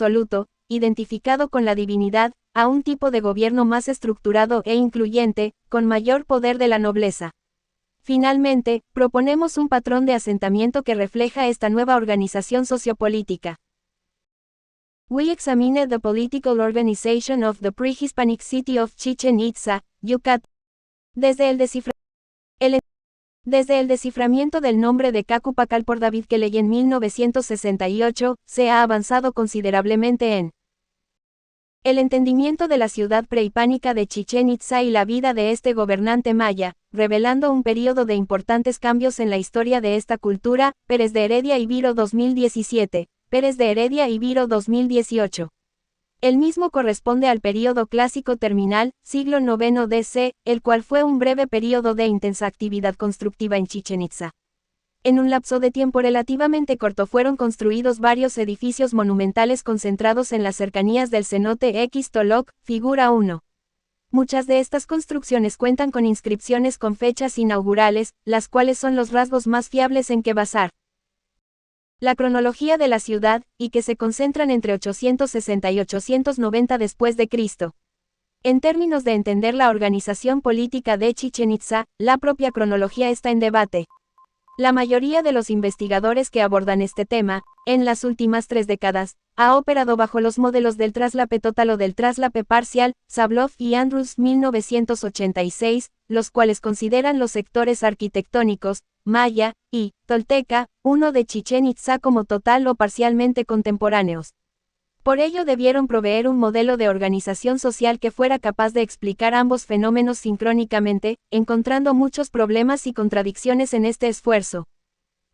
absoluto, identificado con la divinidad, a un tipo de gobierno más estructurado e incluyente, con mayor poder de la nobleza. Finalmente, proponemos un patrón de asentamiento que refleja esta nueva organización sociopolítica. We examine the political organization of the pre-Hispanic city of Chichen Itza, Yucatán. Desde el desciframiento del nombre de Cacupacal por David Kelley en 1968, se ha avanzado considerablemente en el entendimiento de la ciudad prehispánica de Chichén Itzá y la vida de este gobernante maya, revelando un periodo de importantes cambios en la historia de esta cultura. Pérez de Heredia y Viro 2017, Pérez de Heredia y Viro 2018. El mismo corresponde al período clásico terminal, siglo IX DC, el cual fue un breve período de intensa actividad constructiva en Chichén Itzá. En un lapso de tiempo relativamente corto fueron construidos varios edificios monumentales concentrados en las cercanías del cenote Xtoloc, figura 1. Muchas de estas construcciones cuentan con inscripciones con fechas inaugurales, las cuales son los rasgos más fiables en que basar la cronología de la ciudad, y que se concentran entre 860 y 890 después de Cristo. En términos de entender la organización política de Chichén Itzá, la propia cronología está en debate. La mayoría de los investigadores que abordan este tema, en las últimas 3 décadas, ha operado bajo los modelos del traslape total o del traslape parcial, Zablov y Andrews 1986, los cuales consideran los sectores arquitectónicos, maya, y tolteca, uno de Chichén Itzá como total o parcialmente contemporáneos. Por ello debieron proveer un modelo de organización social que fuera capaz de explicar ambos fenómenos sincrónicamente, encontrando muchos problemas y contradicciones en este esfuerzo.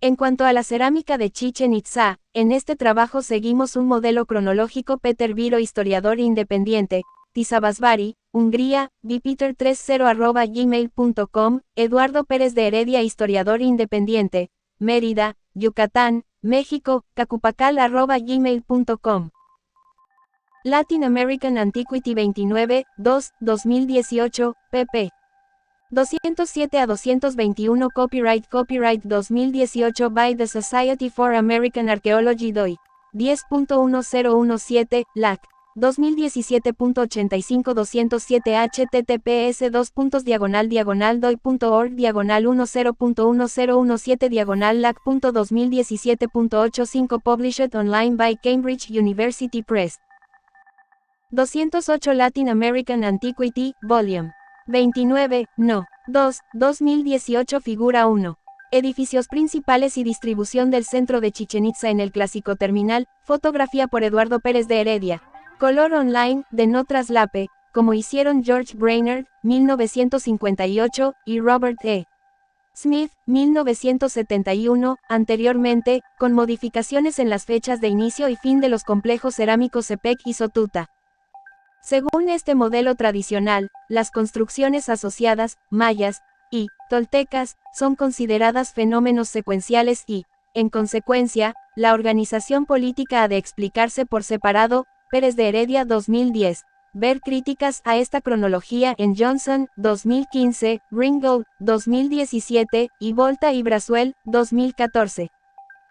En cuanto a la cerámica de Chichén Itzá, en este trabajo seguimos un modelo cronológico. Peter Viro, historiador independiente, Tizabasvari, Hungría, bpeter30@gmail.com, Eduardo Pérez de Heredia, historiador independiente, Mérida, Yucatán, México, cacupacal@gmail.com. Latin American Antiquity 29, 2, 2018, pp. 207 a 221. Copyright 2018 by the Society for American Archaeology DOI. 10.1017, LAC. 2017.85 207 https doi.org 10.1017 lac.2017.85 Published online by Cambridge University Press. 208 Latin American Antiquity, Volume 29, No. 2, 2018 figura 1. Edificios principales y distribución del centro de Chichén Itzá en el clásico terminal, fotografía por Eduardo Pérez de Heredia. Color online, de no traslape, como hicieron George Brainerd, 1958, y Robert E. Smith, 1971, anteriormente, con modificaciones en las fechas de inicio y fin de los complejos cerámicos Cepec y Sotuta. Según este modelo tradicional, las construcciones asociadas, mayas y toltecas, son consideradas fenómenos secuenciales y, en consecuencia, la organización política ha de explicarse por separado. Pérez de Heredia 2010. Ver críticas a esta cronología en Johnson, 2015, Ringgold, 2017, y Volta y Brasuel, 2014.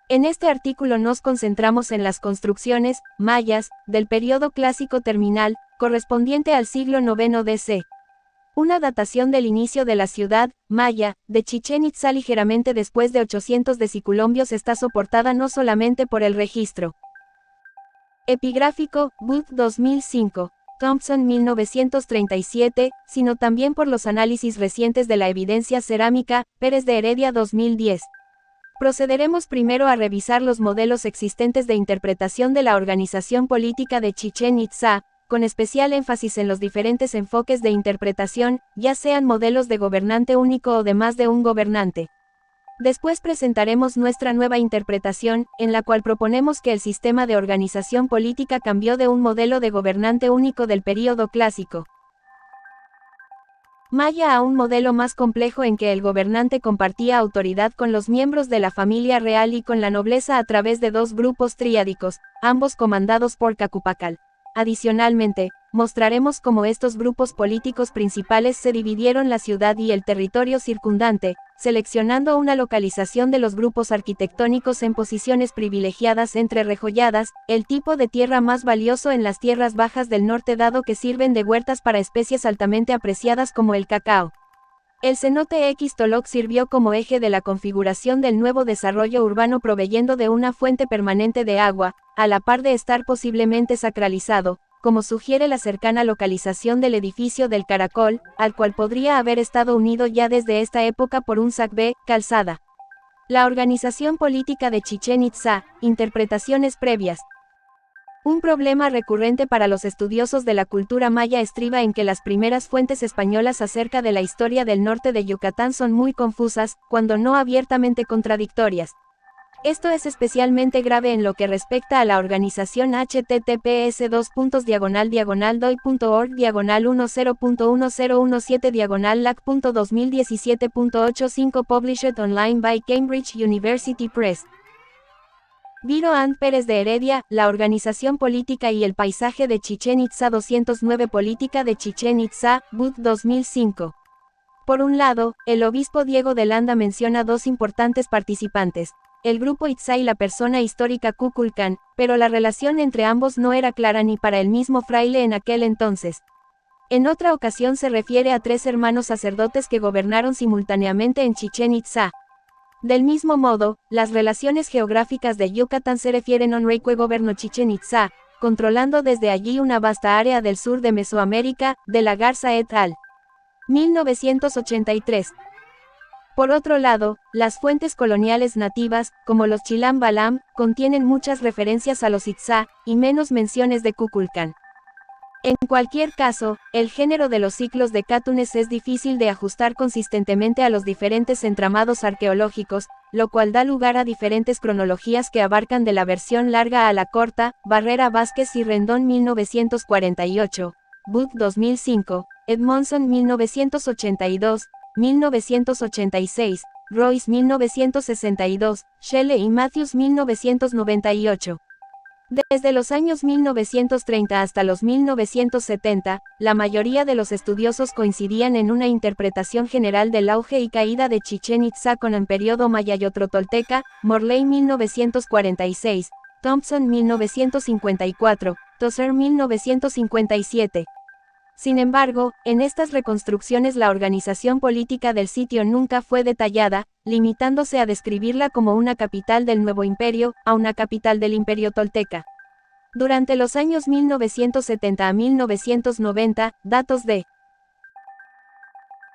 En este artículo nos concentramos en las construcciones mayas del período clásico terminal, correspondiente al siglo IX DC. Una datación del inicio de la ciudad maya de Chichén Itzá ligeramente después de 800 deciculombios está soportada no solamente por el registro epigráfico, Booth 2005, Thompson 1937, sino también por los análisis recientes de la evidencia cerámica, Pérez de Heredia 2010. Procederemos primero a revisar los modelos existentes de interpretación de la organización política de Chichén Itzá, con especial énfasis en los diferentes enfoques de interpretación, ya sean modelos de gobernante único o de más de un gobernante. Después presentaremos nuestra nueva interpretación, en la cual proponemos que el sistema de organización política cambió de un modelo de gobernante único del período clásico maya a un modelo más complejo en que el gobernante compartía autoridad con los miembros de la familia real y con la nobleza a través de dos grupos triádicos, ambos comandados por Cacupacal. Adicionalmente, mostraremos cómo estos grupos políticos principales se dividieron la ciudad y el territorio circundante, seleccionando una localización de los grupos arquitectónicos en posiciones privilegiadas entre rejolladas, el tipo de tierra más valioso en las tierras bajas del norte dado que sirven de huertas para especies altamente apreciadas como el cacao. El cenote Xtoloc sirvió como eje de la configuración del nuevo desarrollo urbano proveyendo de una fuente permanente de agua, a la par de estar posiblemente sacralizado, como sugiere la cercana localización del edificio del Caracol, al cual podría haber estado unido ya desde esta época por un sacbé, calzada. La organización política de Chichén Itzá, interpretaciones previas. Un problema recurrente para los estudiosos de la cultura maya estriba en que las primeras fuentes españolas acerca de la historia del norte de Yucatán son muy confusas, cuando no abiertamente contradictorias. Esto es especialmente grave en lo que respecta a la organización https://doy.org/10.1017/lac.2017.85 Published online by Cambridge University Press. Viro and Pérez de Heredia, La organización política y el paisaje de Chichén Itzá 209 Política de Chichén Itzá, Bud 2005. Por un lado, el obispo Diego de Landa menciona dos importantes participantes, el grupo Itzá y la persona histórica Kukulcán, pero la relación entre ambos no era clara ni para el mismo fraile en aquel entonces. En otra ocasión se refiere a tres hermanos sacerdotes que gobernaron simultáneamente en Chichén Itzá. Del mismo modo, las relaciones geográficas de Yucatán se refieren a Onreique gobernó Chichén Itzá, controlando desde allí una vasta área del sur de Mesoamérica, de la Garza et al. 1983. Por otro lado, las fuentes coloniales nativas, como los Chilam Balam, contienen muchas referencias a los Itzá, y menos menciones de Kukulcán. En cualquier caso, el género de los ciclos de Cátunes es difícil de ajustar consistentemente a los diferentes entramados arqueológicos, lo cual da lugar a diferentes cronologías que abarcan de la versión larga a la corta. Barrera Vázquez y Rendón 1948, Booth 2005, Edmondson 1982, 1986, Royce 1962, Shelley y Matthews 1998. Desde los años 1930 hasta los 1970, la mayoría de los estudiosos coincidían en una interpretación general del auge y caída de Chichén Itzá con el periodo mayayo-tolteca, Morley 1946, Thompson 1954, Tosser 1957. Sin embargo, en estas reconstrucciones la organización política del sitio nunca fue detallada, limitándose a describirla como una capital del nuevo imperio, a una capital del imperio tolteca. Durante los años 1970 a 1990, datos de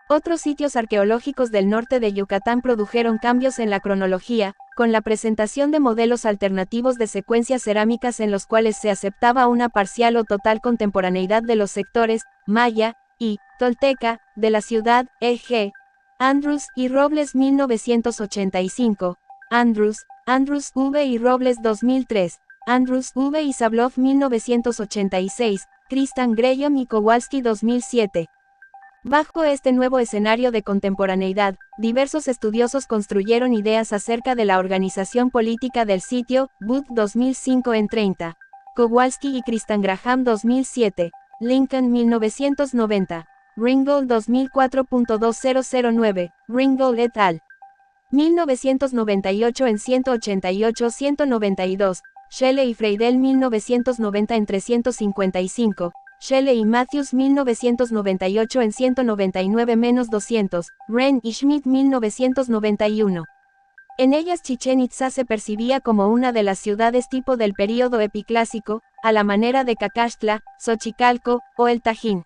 otros sitios arqueológicos del norte de Yucatán produjeron cambios en la cronología, con la presentación de modelos alternativos de secuencias cerámicas en los cuales se aceptaba una parcial o total contemporaneidad de los sectores, maya, y, tolteca, de la ciudad, e.g. Andrews y Robles 1985, Andrews V y Robles 2003, Andrews V y Sablov 1986, Christian Graham y Kowalski 2007. Bajo este nuevo escenario de contemporaneidad, diversos estudiosos construyeron ideas acerca de la organización política del sitio, Booth 2005 en 30. Kowalski y Christian Graham 2007. Lincoln 1990. Ringgold 2004.2009. Ringgold et al. 1998 en 188-192. Shelley y Freidel 1990 en 355. Shelley y Matthews 1998 en 199-200, Wren y Schmidt 1991. En ellas Chichén Itzá se percibía como una de las ciudades tipo del período epiclásico, a la manera de Cacaxtla, Xochicalco, o el Tajín.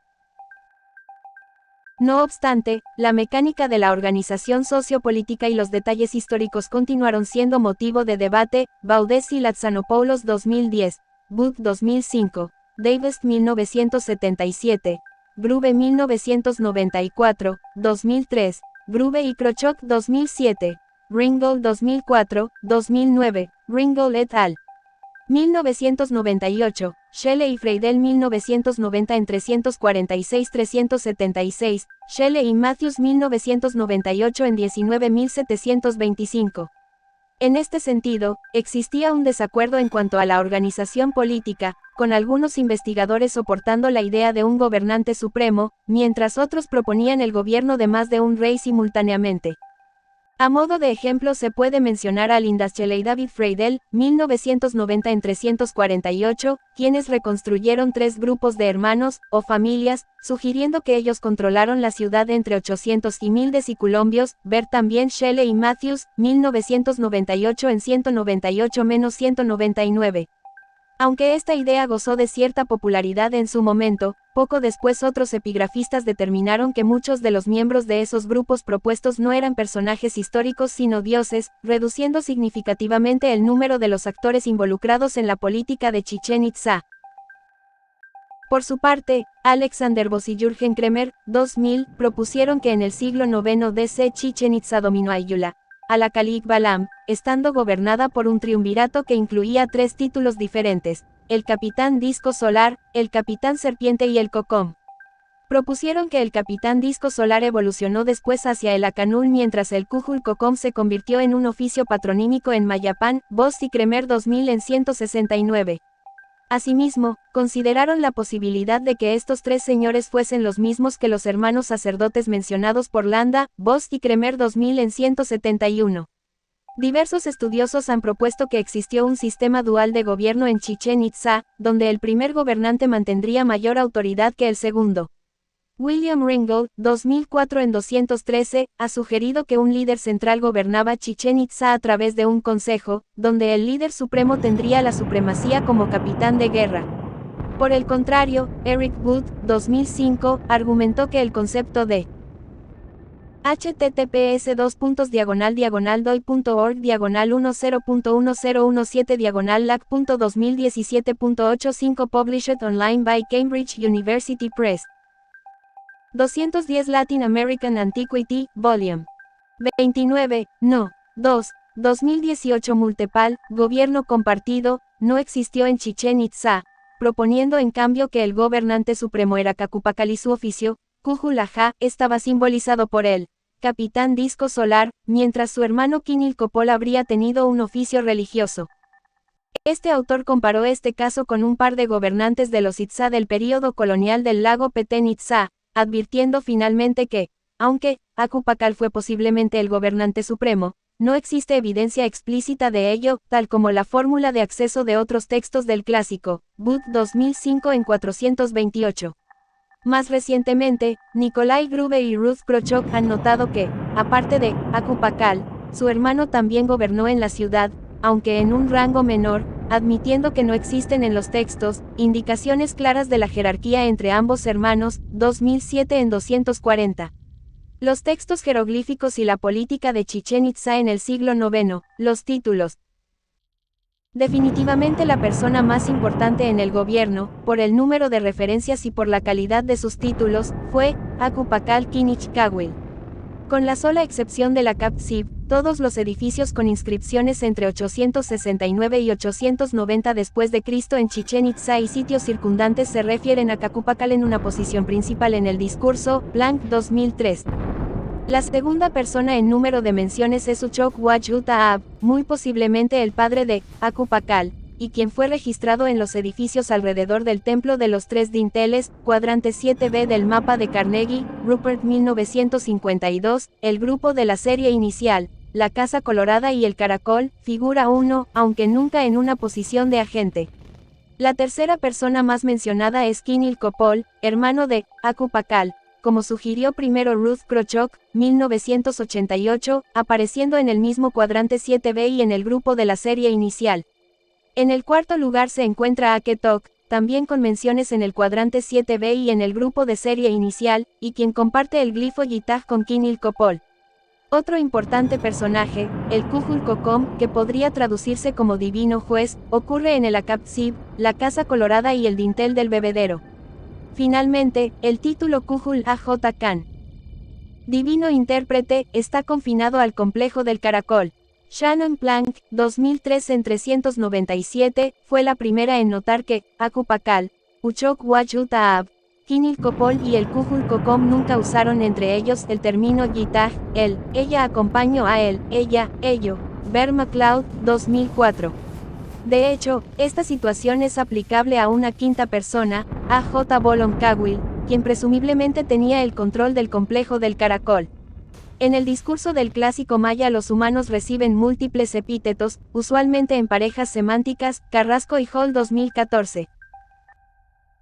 No obstante, la mecánica de la organización sociopolítica y los detalles históricos continuaron siendo motivo de debate. Baudés y Latzanopoulos 2010, Booth 2005. Davis 1977, Grube 1994, 2003, Grube y Krochok 2007, Ringgold 2004, 2009, Ringgold et al. 1998, Shelley y Freidel 1990 en 346-376, Shelley y Matthews 1998 en 19.725. En este sentido, existía un desacuerdo en cuanto a la organización política, con algunos investigadores soportando la idea de un gobernante supremo, mientras otros proponían el gobierno de más de un rey simultáneamente. A modo de ejemplo se puede mencionar a Lindaschle y David Friedel, 1990 en 348, quienes reconstruyeron 3 grupos de hermanos, o familias, sugiriendo que ellos controlaron la ciudad entre 800 y 1000 deciculombios, ver también Shelley y Matthews, 1998 en 198-199. Aunque esta idea gozó de cierta popularidad en su momento, poco después otros epigrafistas determinaron que muchos de los miembros de esos grupos propuestos no eran personajes históricos sino dioses, reduciendo significativamente el número de los actores involucrados en la política de Chichén Itzá. Por su parte, Alexander Voss y Jürgen Kremer, 2000, propusieron que en el siglo IX d.C. Chichén Itzá dominó a Ayula, a la Calic Balam, estando gobernada por un triunvirato que incluía 3 títulos diferentes, el Capitán Disco Solar, el Capitán Serpiente y el Cocom. Propusieron que el Capitán Disco Solar evolucionó después hacia el Acanul mientras el Cújul Cocom se convirtió en un oficio patronímico en Mayapán, Voss y Kremer 2000 en 169. Asimismo, consideraron la posibilidad de que estos 3 señores fuesen los mismos que los hermanos sacerdotes mencionados por Landa, Voss y Kremer 2000 en 171. Diversos estudiosos han propuesto que existió un sistema dual de gobierno en Chichén Itzá, donde el primer gobernante mantendría mayor autoridad que el segundo. William Ringgold, 2004 en 213, ha sugerido que un líder central gobernaba Chichén Itzá a través de un consejo, donde el líder supremo tendría la supremacía como capitán de guerra. Por el contrario, Eric Wood, 2005, argumentó que el concepto de https://diagonal/10.org/1017/lac.2017.85 Published online by Cambridge University Press. 210 Latin American Antiquity, Vol. 29, No. 2, 2018 Multepal, Gobierno compartido, no existió en Chichén Itzá, proponiendo en cambio que el gobernante supremo era Cacupacal y su oficio, Cújul Ajá, estaba simbolizado por él, Capitán Disco Solar, mientras su hermano Kinil Copol habría tenido un oficio religioso. Este autor comparó este caso con un par de gobernantes de los Itzá del período colonial del lago Petén Itzá, advirtiendo finalmente que, aunque Acupacal fue posiblemente el gobernante supremo, no existe evidencia explícita de ello, tal como la fórmula de acceso de otros textos del clásico, Bud 2005 en 428. Más recientemente, Nikolai Grube y Ruth Krochok han notado que, aparte de Acupacal, su hermano también gobernó en la ciudad, aunque en un rango menor, admitiendo que no existen en los textos indicaciones claras de la jerarquía entre ambos hermanos, 2007 en 240. Los textos jeroglíficos y la política de Chichén Itzá en el siglo IX, los títulos. Definitivamente la persona más importante en el gobierno, por el número de referencias y por la calidad de sus títulos, fue Acupacal Kinich Kawil. Con la sola excepción de la Capsib, todos los edificios con inscripciones entre 869 y 890 después de Cristo en Chichén Itzá y sitios circundantes se refieren a Cacupacal en una posición principal en el discurso, Blanc 2003. La segunda persona en número de menciones es Uchok Wajut-Aab, muy posiblemente el padre de Acupacal, y quien fue registrado en los edificios alrededor del Templo de los Tres Dinteles, cuadrante 7B del mapa de Carnegie, Rupert 1952, el grupo de la serie inicial, la Casa Colorada y el Caracol, figura 1, aunque nunca en una posición de agente. La tercera persona más mencionada es Kinil Copol, hermano de Acupacal, como sugirió primero Ruth Krochok, 1988, apareciendo en el mismo cuadrante 7B y en el grupo de la serie inicial. En el cuarto lugar se encuentra Aketok, también con menciones en el cuadrante 7B y en el grupo de serie inicial, y quien comparte el glifo Yitag con Kinil Copol. Otro importante personaje, el Cújul Cocom, que podría traducirse como divino juez, ocurre en el Acapsib, la Casa Colorada y el dintel del bebedero. Finalmente, el título Cújul A.J. Khan, divino intérprete, está confinado al complejo del Caracol. Shannon Plank, 2003 en 397, fue la primera en notar que Acupacal, Uchok Wajut-Aab, Kinil Copol y el Cújul Cocom nunca usaron entre ellos el término Yitag, él, ella acompañó a él, ella, ello, Bear McLeod, 2004. De hecho, esta situación es aplicable a una quinta persona, A.J. Bolon-Cawil, quien presumiblemente tenía el control del complejo del caracol. En el discurso del clásico maya los humanos reciben múltiples epítetos, usualmente en parejas semánticas, Carrasco y Hall 2014.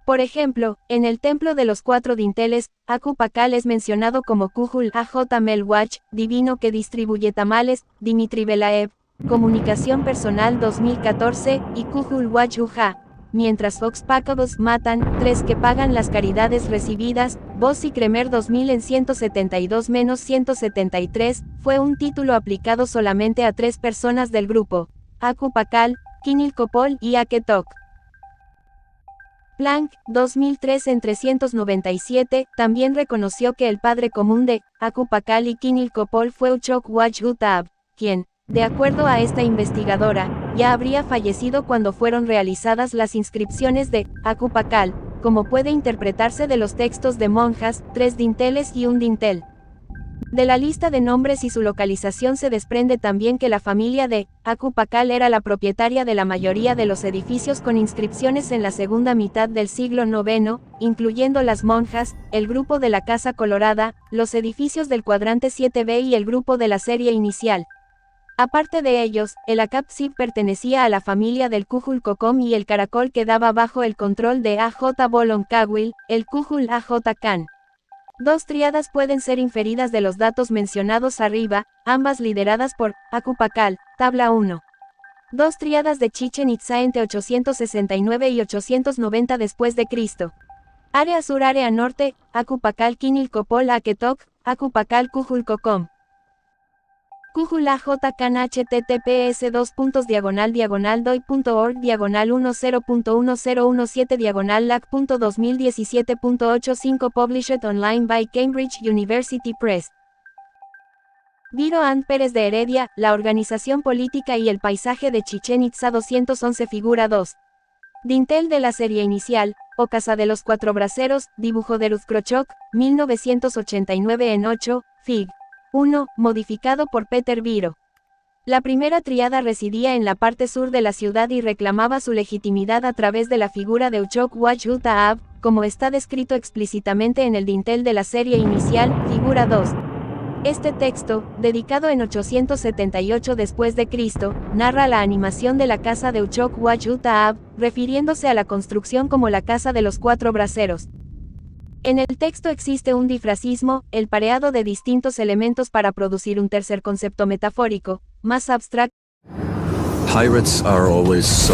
Por ejemplo, en el Templo de los Cuatro Dinteles, Aku Pakal es mencionado como Kuhul A.J. Melwach, divino que distribuye tamales, Dimitri Belaev, Comunicación Personal 2014, y Kuhul Wach Uja, mientras Fox Packables matan, 3 que pagan las caridades recibidas, Voss y Kremer 2000 en 172-173, fue un título aplicado solamente a 3 personas del grupo, Aku Pakal, Kinil Kopol y Aketok. Planck, 2003 en 397, también reconoció que el padre común de Aku Pakal y Kinil Kopol fue Uchok Wach Utab, quien, de acuerdo a esta investigadora, ya habría fallecido cuando fueron realizadas las inscripciones de Aku Pakal, como puede interpretarse de los textos de monjas, 3 dinteles y un dintel. De la lista de nombres y su localización se desprende también que la familia de Aku Pakal era la propietaria de la mayoría de los edificios con inscripciones en la segunda mitad del siglo IX, incluyendo las monjas, el grupo de la Casa Colorada, los edificios del cuadrante 7B y el grupo de la serie inicial. Aparte de ellos, el Akap-Sib pertenecía a la familia del Kuhul Kokom y el caracol quedaba bajo el control de A.J. Bolon-Cawil, el Kuhul A.J. Khan. 2 tríadas pueden ser inferidas de los datos mencionados arriba, ambas lideradas por Aku Pakal, tabla 1. 2 tríadas de Chichen Itza entre 869 y 890 después de Cristo. Área sur, área norte, Aku Pakal Kinil Kopol Aketok, Aku Pakal Kuhul Kokom. Kuhul AJ Khan https://doi.org/101017/lac.2017.85 Published online by Cambridge University Press. Viro and Pérez de Heredia, La organización política y el paisaje de Chichén Itzá 211 figura 2. Dintel de la serie inicial, o Casa de los Cuatro Braseros, dibujo de Ruth Krochok, 1989 en 8, Fig. 1, modificado por Peter Viro. La primera tríada residía en la parte sur de la ciudad y reclamaba su legitimidad a través de la figura de Uchok Wach Utaab, como está descrito explícitamente en el dintel de la serie inicial, figura 2. Este texto, dedicado en 878 después de Cristo, narra la animación de la casa de Uchok Wach Utaab, refiriéndose a la construcción como la Casa de los Cuatro Braseros. En el texto existe un difrasismo, el pareado de distintos elementos para producir un tercer concepto metafórico, más abstracto. Pirates are always so